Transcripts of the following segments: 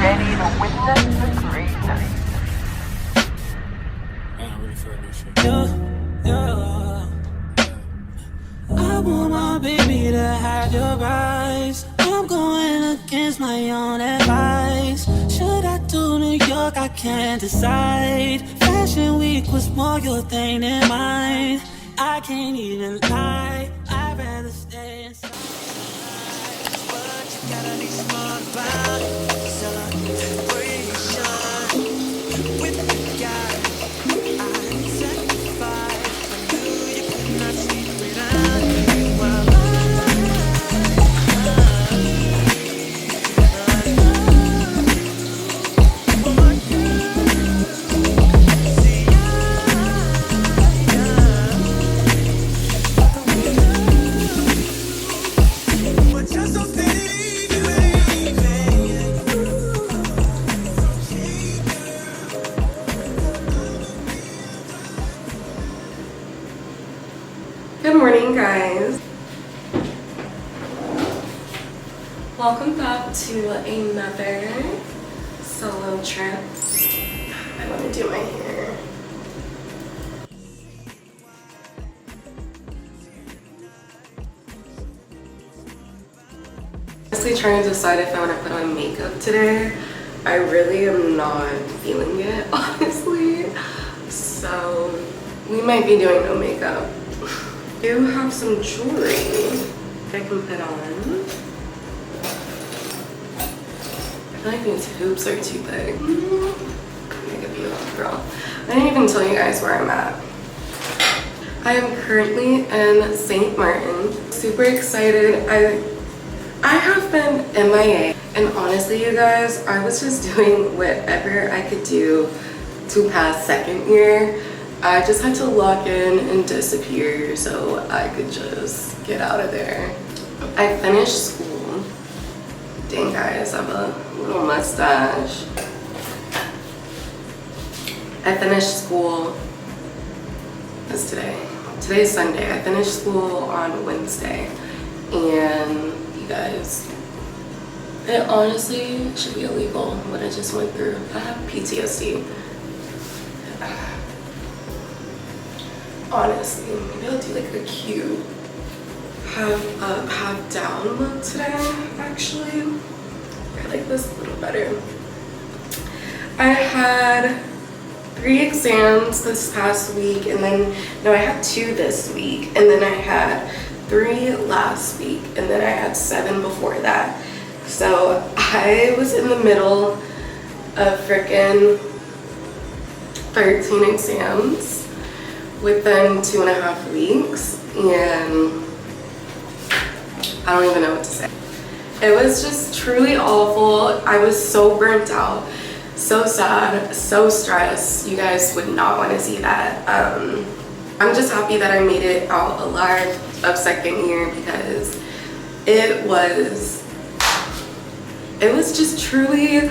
Ready to witness the craziness. I'm ready for a new shit. I want my baby to have your eyes. I'm going against my own advice. Should I do New York? I can't decide. Fashion week was more your thing than mine. I can't even lie. I'd rather stay inside. But you gotta be smart about it. Celebration with the guy I sacrificed. I knew you could not sleep without me. While Good morning, guys. Welcome back to another solo trip. I want to do my hair. Honestly, trying to decide if I want to put on makeup today. I really am not feeling it, honestly. So we might be doing no makeup. I do have some jewelry I can put on. I feel like these hoops are too big. Make a beautiful girl. I didn't even tell you guys where I'm at. I am currently in St. Martin. Super excited. I have been MIA, and honestly, you guys, I was just doing whatever I could do to pass second year. I just had to lock in and disappear so I could just get out of there. I finished school. Dang, guys, I have a little mustache. I finished school. What's today? Today's Sunday. I finished school on Wednesday. And you guys, it honestly should be illegal what I just went through. I have PTSD. Honestly, maybe I'll do like a cute half up, half down look today, actually. I like this a little better. I had 3 exams this past week, and then, no, I had 2 this week, and then I had 3 last week, and then I had 7 before that. So I was in the middle of frickin' 13 exams within 2.5 weeks, and I don't even know what to say. It was just truly awful. I was so burnt out, so sad, so stressed. You guys would not want to see that. I'm just happy that I made it out alive of second year, because it was just truly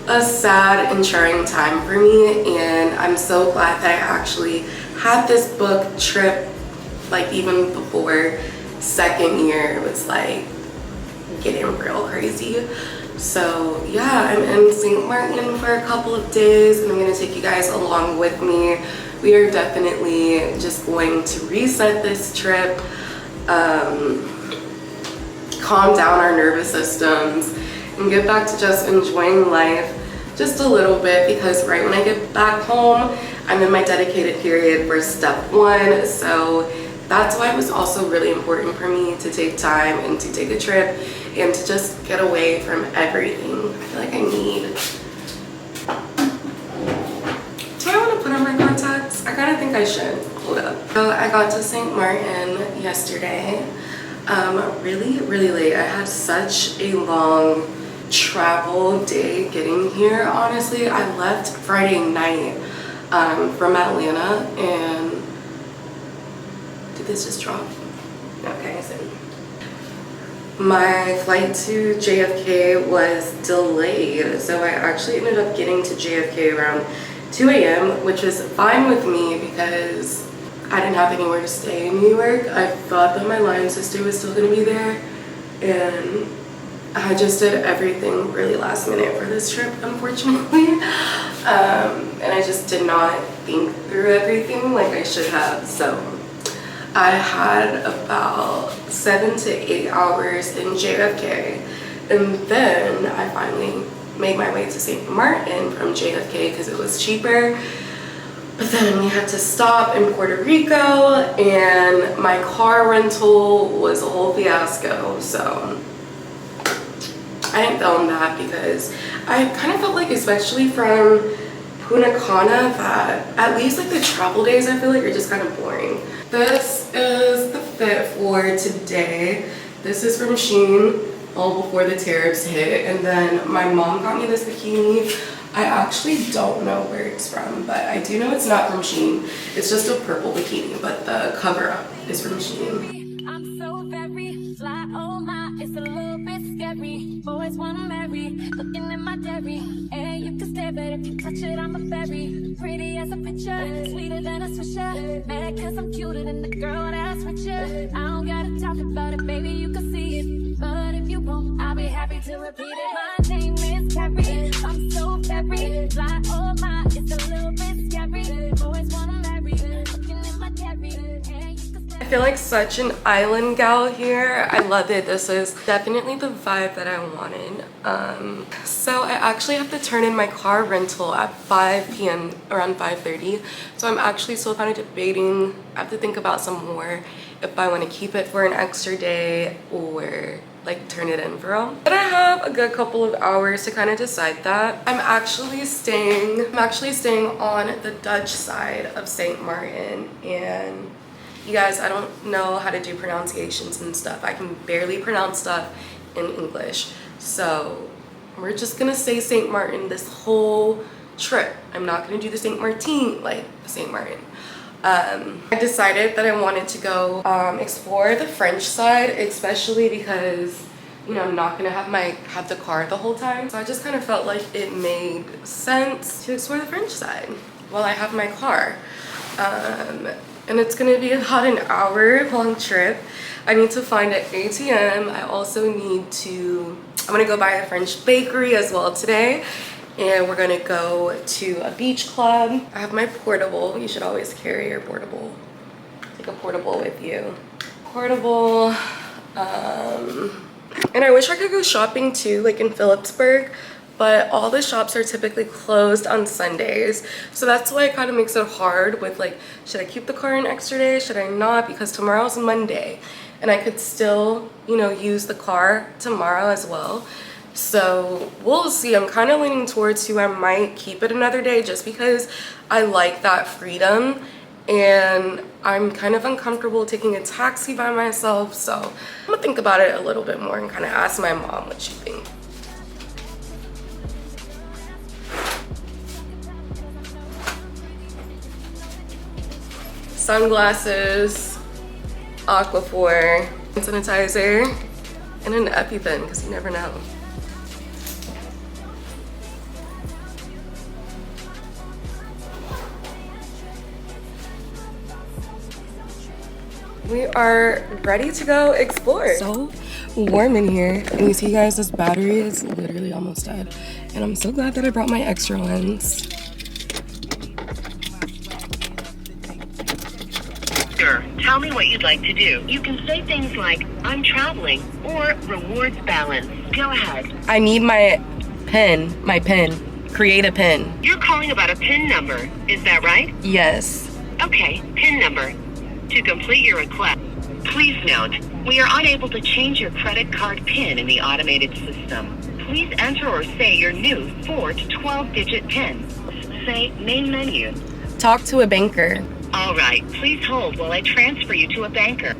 a sad and trying time for me, and I'm so glad that I actually had this book trip, like even before second year. It was like getting real crazy. So yeah, I'm in St. Martin for a couple of days, and I'm gonna take you guys along with me. We are definitely just going to reset this trip, calm down our nervous systems, and get back to just enjoying life just a little bit, because right when I get back home, I'm in my dedicated period for step 1. So that's why it was also really important for me to take time and to take a trip and to just get away from everything. I feel like I need... Do I want to put on my contacts? I kind of think I should. Hold up. So I got to St. Martin yesterday. Really, really late. I had such a long travel day getting here, honestly. I left Friday night from Atlanta, and did this just drop? Okay, so my flight to JFK was delayed, so I actually ended up getting to JFK around 2 a.m., which was fine with me because I didn't have anywhere to stay in New York. I thought that my Lion sister was still gonna be there, and I just did everything really last minute for this trip, unfortunately. And I just did not think through everything like I should have. So I had about 7 to 8 hours in JFK. And then I finally made my way to St. Martin from JFK because it was cheaper. But then we had to stop in Puerto Rico and my car rental was a whole fiasco. So I didn't film that because I kind of felt like, especially from Punta Cana, that at least like the travel days I feel like are just kind of boring. This is the fit for today. This is from Shein, all before the tariffs hit. And then my mom got me this bikini. I actually don't know where it's from, but I do know it's not from Shein. It's just a purple bikini, but the cover up is from Shein. I'm so very fly, oh my, it's a little bit scary. Boys wanna marry, looking in my dairy. And you can stare, but if you touch it, I'm a berry. Pretty as a picture, sweeter than a swisher. Mad cause I'm cuter than the girl that's with you. I don't gotta talk about it, baby, you can see it. But if you won't, I'll be happy to repeat it. My name is Carrie, I'm so very fly, oh my, it's a little bit scary. Boys wanna marry, looking in my dairy. And you can stare. I feel like such an island gal here. I love it. This is definitely the vibe that I wanted. So I actually have to turn in my car rental at 5 p.m. around 5:30. So I'm actually still kind of debating. I have to think about some more if I want to keep it for an extra day or like turn it in for real. But I have a good couple of hours to kind of decide that. I'm actually staying on the Dutch side of St. Martin, and you guys, I don't know how to do pronunciations and stuff. I can barely pronounce stuff in English. So we're just gonna say St. Martin this whole trip. I'm not gonna do the St. Martin like St. Martin. I decided that I wanted to go explore the French side, especially because, you know, I'm not gonna have the car the whole time. So I just kind of felt like it made sense to explore the French side while I have my car. And it's gonna be about an hour-long trip. I need to find an ATM. I also I'm gonna go by a French bakery as well today. And we're gonna go to a beach club. I have my portable. You should always carry your portable. Take a portable with you. Portable. And I wish I could go shopping too, like in Phillipsburg, but all the shops are typically closed on Sundays. So that's why it kind of makes it hard with like, should I keep the car an extra day? Should I not? Because tomorrow's Monday and I could still, you know, use the car tomorrow as well. So we'll see. I'm kind of leaning towards who I might keep it another day just because I like that freedom and I'm kind of uncomfortable taking a taxi by myself. So I'm gonna think about it a little bit more and kind of ask my mom what she thinks. Sunglasses, Aquaphor, hand sanitizer, and an EpiPen because you never know. We are ready to go explore. So warm in here, and you see guys, this battery is literally almost dead. And I'm so glad that I brought my extra ones. Sure, tell me what you'd like to do. You can say things like, I'm traveling, or rewards balance. Go ahead. I need my pin, create a pin. You're calling about a PIN number, is that right? Yes. Okay, PIN number. To complete your request, please note, we are unable to change your credit card PIN in the automated system. Please enter or say your new 4 to 12-digit PIN. Say main menu. Talk to a banker. All right, please hold while I transfer you to a banker.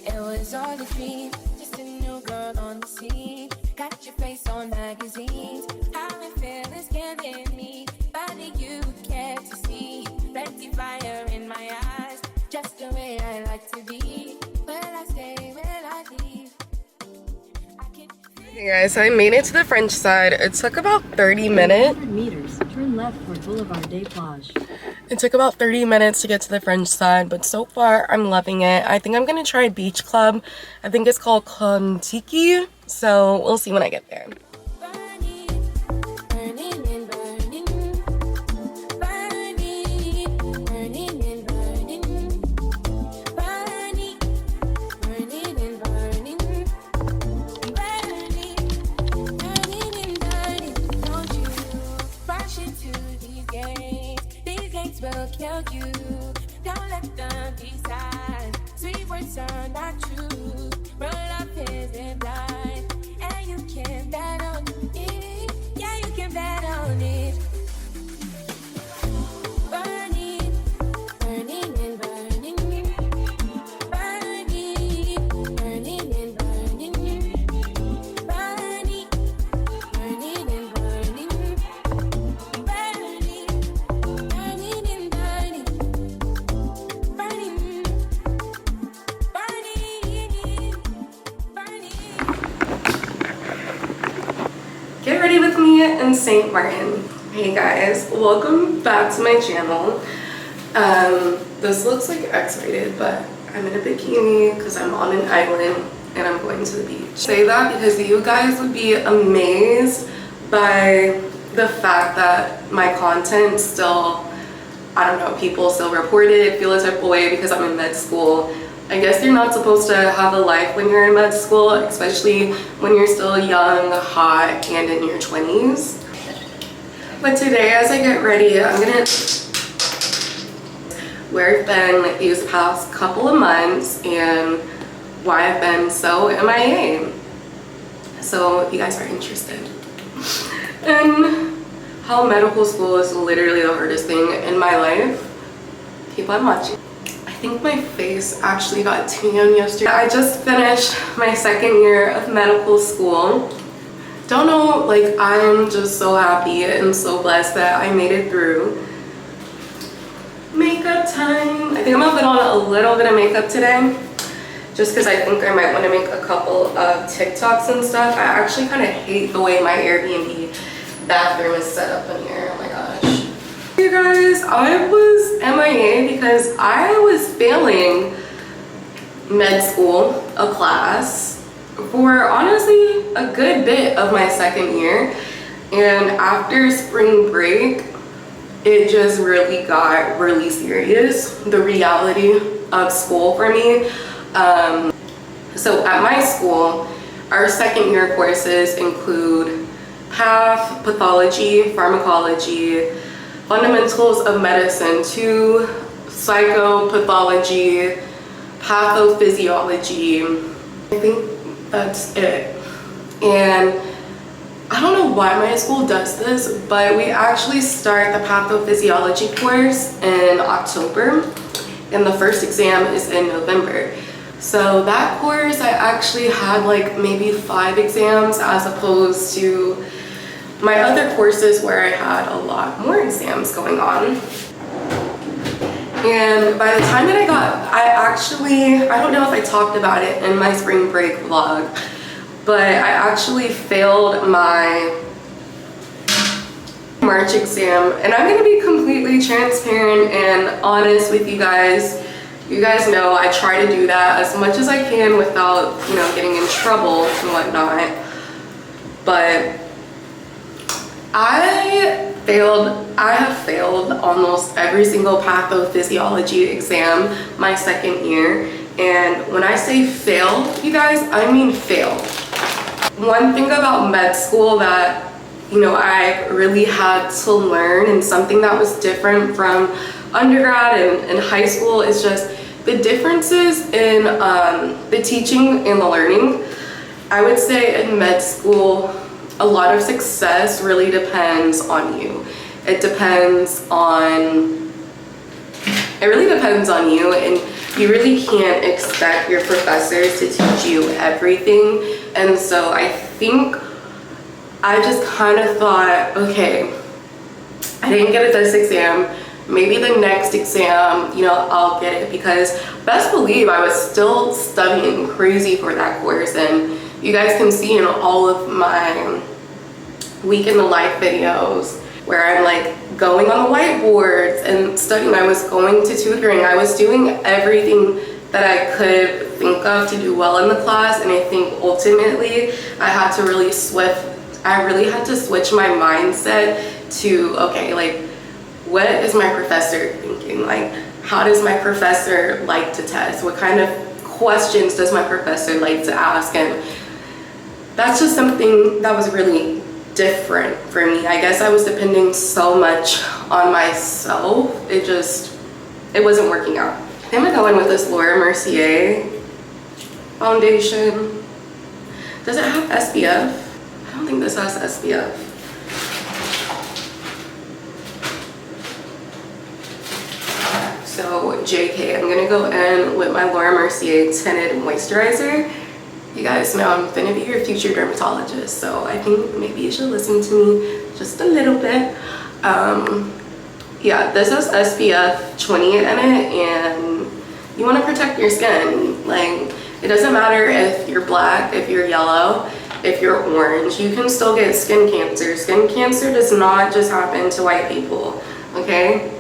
It was all a dream, just a new girl on the scene. Got your face on magazines. How it feels can't hit me. Body you care to see. Plenty fire in my eyes, just the way I like to be. Will I stay, will I leave? Hey guys, so I made it to the French side. It took about 30 minutes. 100 meters, turn left toward Boulevard des Plages. It took about 30 minutes to get to the French side, but so far I'm loving it. I think I'm gonna try Beach Club. I think it's called Kontiki, so we'll see when I get there. Will kill you. Don't let them decide. Sweet words are not true. But love isn't blind. And you can bet on it. Yeah, you can bet on it. Burning, burning and burning. Burning, burning and burning. Burning, burning and burning. Get ready with me in St. Martin. Hey guys, welcome back to my channel. This looks like X-rated, but I'm in a bikini because I'm on an island and I'm going to the beach. Say that because you guys would be amazed by the fact that my content still, I don't know, people still report it, feel a type of way because I'm in med school. I guess you're not supposed to have a life when you're in med school, especially when you're still young, hot, and in your 20s. But today, as I get ready, I'm gonna where I've been these past couple of months and why I've been so MIA. So if you guys are interested. And how medical school is literally the hardest thing in my life. Keep on watching. I think my face actually got tan yesterday. I just finished my second year of medical school. Don't know, like, I'm just so happy and so blessed that I made it through. Makeup time. I think I'm gonna put on a little bit of makeup today just because I think I might want to make a couple of TikToks and stuff. I actually kind of hate the way my Airbnb bathroom is set up in here. Oh my gosh. You guys, I was MIA because I was failing med school, a class, for honestly a good bit of my second year. And after spring break, it just really got really serious, the reality of school for me. So at my school, our second year courses include path, pathology, pharmacology, fundamentals of medicine 2, psychopathology, pathophysiology. I think that's it. And I don't know why my school does this, but we actually start the pathophysiology course in October, and the first exam is in November. So that course, I actually had like maybe 5 exams as opposed to my other courses where I had a lot more exams going on. And by the time that I don't know if I talked about it in my spring break vlog, but I actually failed my March exam. And I'm gonna be completely transparent and honest with you guys. You guys know I try to do that as much as I can without, you know, getting in trouble and whatnot. But I have failed almost every single pathophysiology exam my second year. And when I say fail, you guys, I mean fail. One thing about med school that, you know, I really had to learn, and something that was different from undergrad and high school, is just the differences in the teaching and the learning. I would say in med school, a lot of success really depends on you. It really depends on you, and you really can't expect your professors to teach you everything. And so I think I just kind of thought, okay, I didn't get it this exam, maybe the next exam, you know, I'll get it, because best believe I was still studying crazy for that course. And You guys can see in all of my week in the life videos where I'm like going on the whiteboards and studying. I was going to tutoring. I was doing everything that I could think of to do well in the class. And I think ultimately I really had to switch my mindset to, okay, like, what is my professor thinking? Like, how does my professor like to test? What kind of questions does my professor like to ask? And that's just something that was really different for me. I guess I was depending so much on myself. It wasn't working out. I'm gonna go in with this Laura Mercier foundation. Does it have SPF? I don't think this has SPF. So JK, I'm gonna go in with my Laura Mercier tinted moisturizer. You guys know I'm gonna be your future dermatologist, so I think maybe you should listen to me just a little bit. Yeah, this has SPF 20 in it, and you wanna protect your skin. Like, it doesn't matter if you're black, if you're yellow, if you're orange, you can still get skin cancer. Skin cancer does not just happen to white people, okay?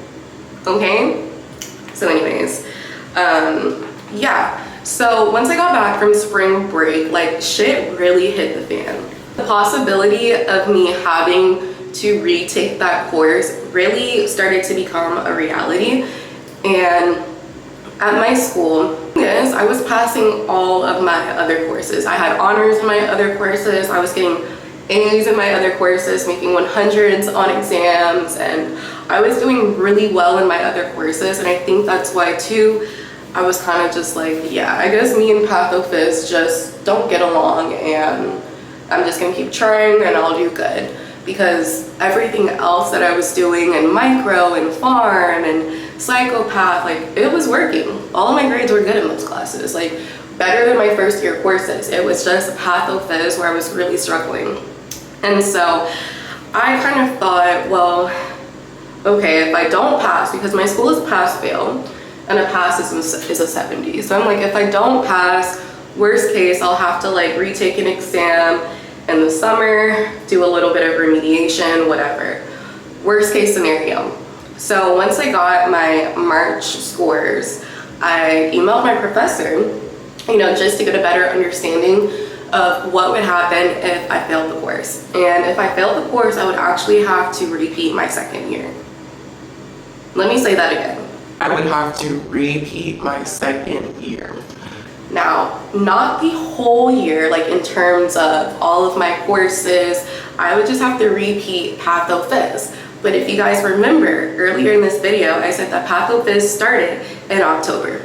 Okay? So anyways, yeah. So once I got back from spring break, like, shit really hit the fan. The possibility of me having to retake that course really started to become a reality. And at my school, yes, I was passing all of my other courses. I had honors in my other courses. I was getting A's in my other courses, making 100s on exams, and I was doing really well in my other courses. And I think that's why too, I was kind of just like, yeah, I guess me and Pathophys just don't get along, and I'm just gonna keep trying and I'll do good. Because everything else that I was doing in micro and farm and psychopath, like, it was working. All of my grades were good in those classes, like better than my first year courses. It was just Pathophys where I was really struggling. And so I kind of thought, well, okay, if I don't pass, because my school is pass fail, and a pass is a 70. So I'm like, if I don't pass, worst case, I'll have to like retake an exam in the summer, do a little bit of remediation, whatever. Worst case scenario. So once I got my March scores, I emailed my professor, you know, just to get a better understanding of what would happen if I failed the course. And if I failed the course, I would actually have to repeat my second year. Let me say that again. I would have to repeat my second year. Now, not the whole year, like in terms of all of my courses, I would just have to repeat Pathophys. But if you guys remember earlier in this video, I said that Pathophys started in October.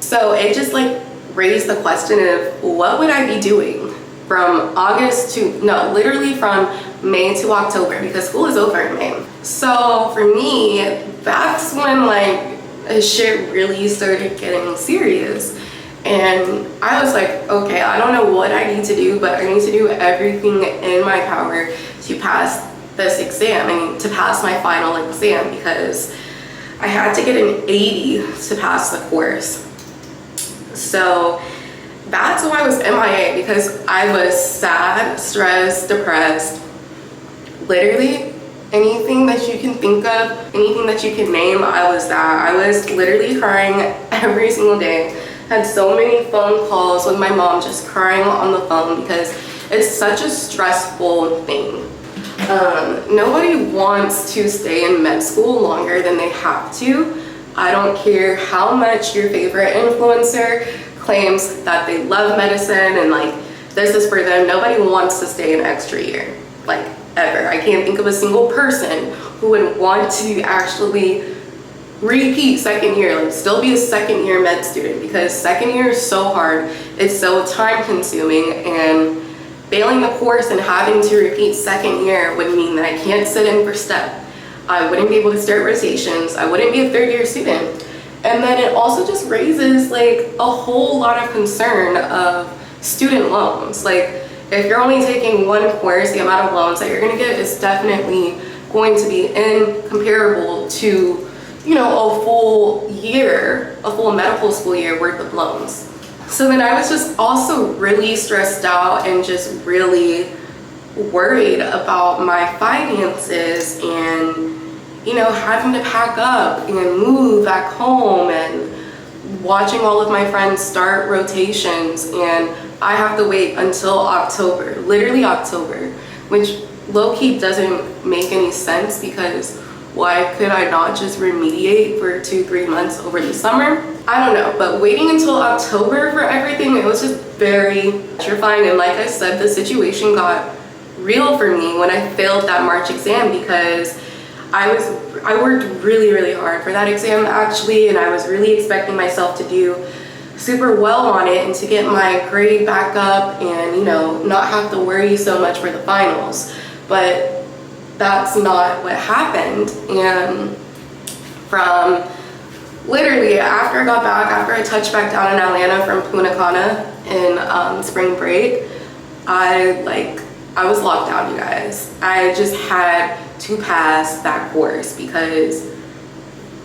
So it just like raised the question of what would I be doing from August to, no, literally from May to October, because school is over in May. So for me, that's when like shit really started getting serious. And I was like, okay, I don't know what I need to do, but I need to do everything in my power to pass this exam and to pass my final exam, because I had to get an 80 to pass the course. So that's why I was MIA, because I was sad, stressed, depressed, literally anything that you can think of, anything that you can name, I was that. I was literally crying every single day. Had so many phone calls with my mom, just crying on the phone, because it's such a stressful thing. Nobody wants to stay in med school longer than they have to. I don't care how much your favorite influencer claims that they love medicine and like this is for them. Nobody wants to stay an extra year, like ever. I can't think of a single person who would want to actually repeat second year, like still be a second year med student, because second year is so hard, it's so time consuming, and failing the course and having to repeat second year would mean that I can't sit in for step. I wouldn't be able to start rotations. I wouldn't be a third year student. And then it also just raises like a whole lot of concern of student loans. Like if you're only taking one course, the amount of loans that you're gonna get is definitely going to be incomparable to, you know, a full year, a full medical school year worth of loans. So then I was just also really stressed out and just really worried about my finances and, you know, having to pack up and move back home and watching all of my friends start rotations, and I have to wait until October, literally October, which low-key doesn't make any sense because why could I not just remediate for 2-3 months over the summer? I don't know, but waiting until October for everything, it was just very terrifying. And like I said, the situation got real for me when I failed that March exam, because I worked really hard for that exam actually, and I was really expecting myself to do super well on it and to get my grade back up and, you know, not have to worry so much for the finals. But that's not what happened. And from literally after I got back, after I touched back down in Atlanta from Punta Cana in spring break, I was locked down, you guys. I just had to pass that course because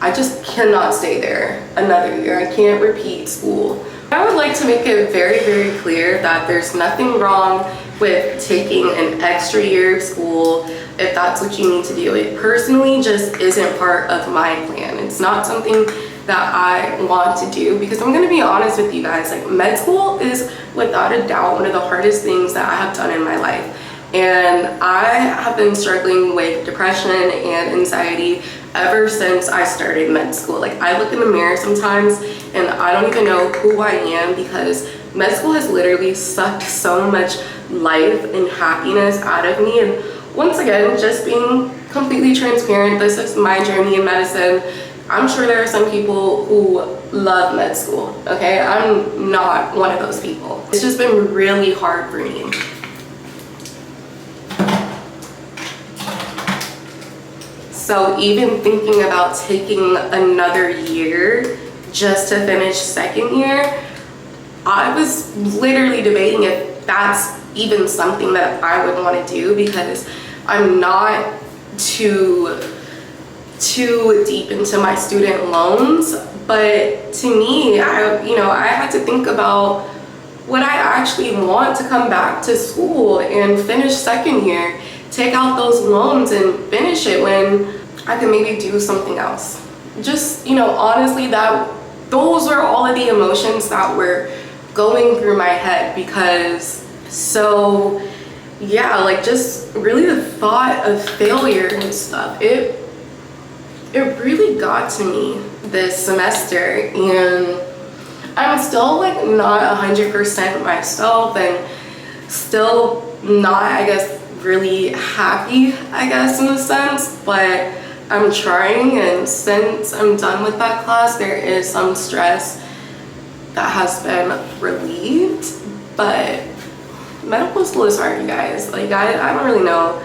I just cannot stay there another year. I can't repeat school. I would like to make it very clear that there's nothing wrong with taking an extra year of school if that's what you need to do. It personally just isn't part of my plan. It's not something that I want to do, because I'm gonna be honest with you guys, like, med school is without a doubt one of the hardest things that I have done in my life. And I have been struggling with depression and anxiety ever since I started med school. Like, I look in the mirror sometimes and I don't even know who I am, because med school has literally sucked so much life and happiness out of me. And once again, just being completely transparent, this is my journey in medicine. I'm sure there are some people who love med school, okay? I'm not one of those people. It's just been really hard for me. So even thinking about taking another year just to finish second year, I was literally debating if that's even something that I would want to do, because I'm not too deep into my student loans. But to me, I had to think about, would I actually want to come back to school and finish second year, take out those loans and finish it when I could maybe do something else? Just, honestly, those were all of the emotions that were going through my head, because just really the thought of failure and stuff, it really got to me this semester. And I'm still not 100% myself, and still not, I guess, really happy, I guess, in a sense, but I'm trying. And since I'm done with that class, there is some stress that has been relieved. But medical school is hard, you guys. I don't really know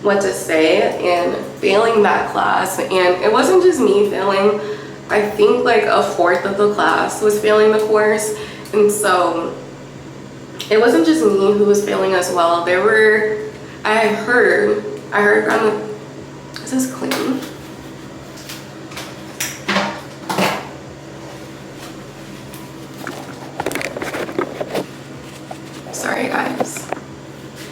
what to say. And failing that class, and it wasn't just me failing, I think a fourth of the class was failing the course. And so it wasn't just me who was failing as well. I heard around the, is this clean? Sorry guys,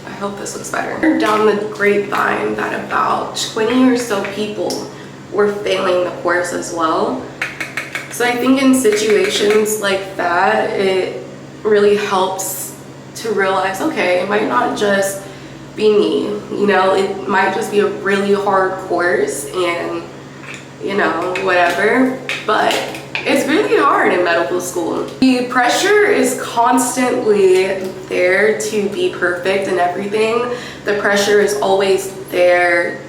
I hope this looks better. I heard down the grapevine that about 20 or so people were failing the course as well. So I think in situations like that, it really helps to realize, okay, it might not just be me, it might just be a really hard course and, whatever, but it's really hard in medical school. The pressure is constantly there to be perfect and everything. The pressure is always there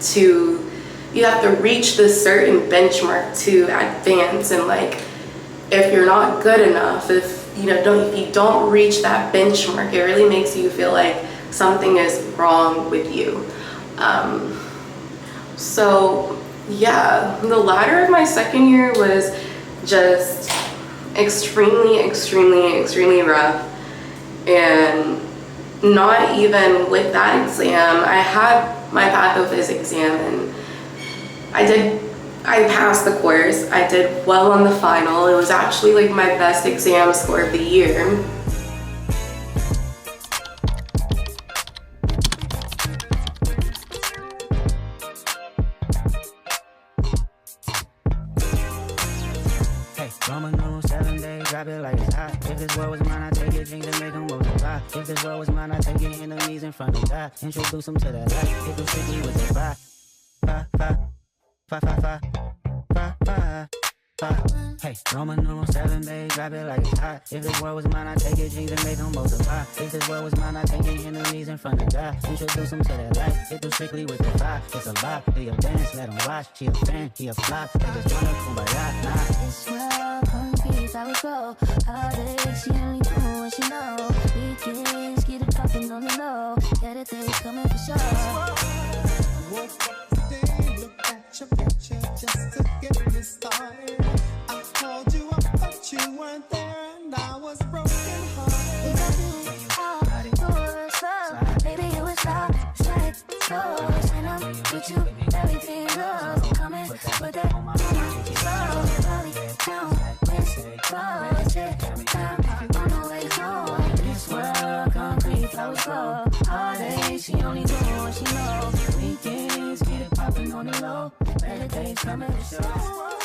you have to reach this certain benchmark to advance, and if you're not good enough, if you don't reach that benchmark, it really makes you feel like something is wrong with you. So yeah, the latter of my second year was just extremely rough. And not even with that exam, I had my pathophys exam, and I did I passed the course. I did well on the final. It was actually like my best exam score of the year. Roman numeral 7 days, drop it like it's hot. If this world was mine, I take it, dreams and make them multiply. If this world was mine, I take your enemies in front of God. Introduce them to that light, hit them strictly with the fire. Hey, Roman numeral 7 days, drop it like it's hot. If this world was mine, I take your dreams and make them multiply. If this world was mine, I take your enemies in front of God. Introduce them to that light, hit them strictly with the fire. It's a lie, do your dance, let them watch. She a fan, he a flop, they just wanna kumbaya, nah. This world concrete, how it go. All day, she only do what she know. Weekends, get it poppin' on the low. Get it, they coming for sure. Woke up today, look at your picture just to get me started. I called you up, but you weren't there, and I was broken hearted. Baby, it was love, slide, close, and I'm with you, everything goes. Coming with that on my soul, body down, wrist, close, it, time on the way home. This world, concrete, flowers grow. All day, she only do what she knows. Weekends, get it poppin' on the low. Better days coming for sure.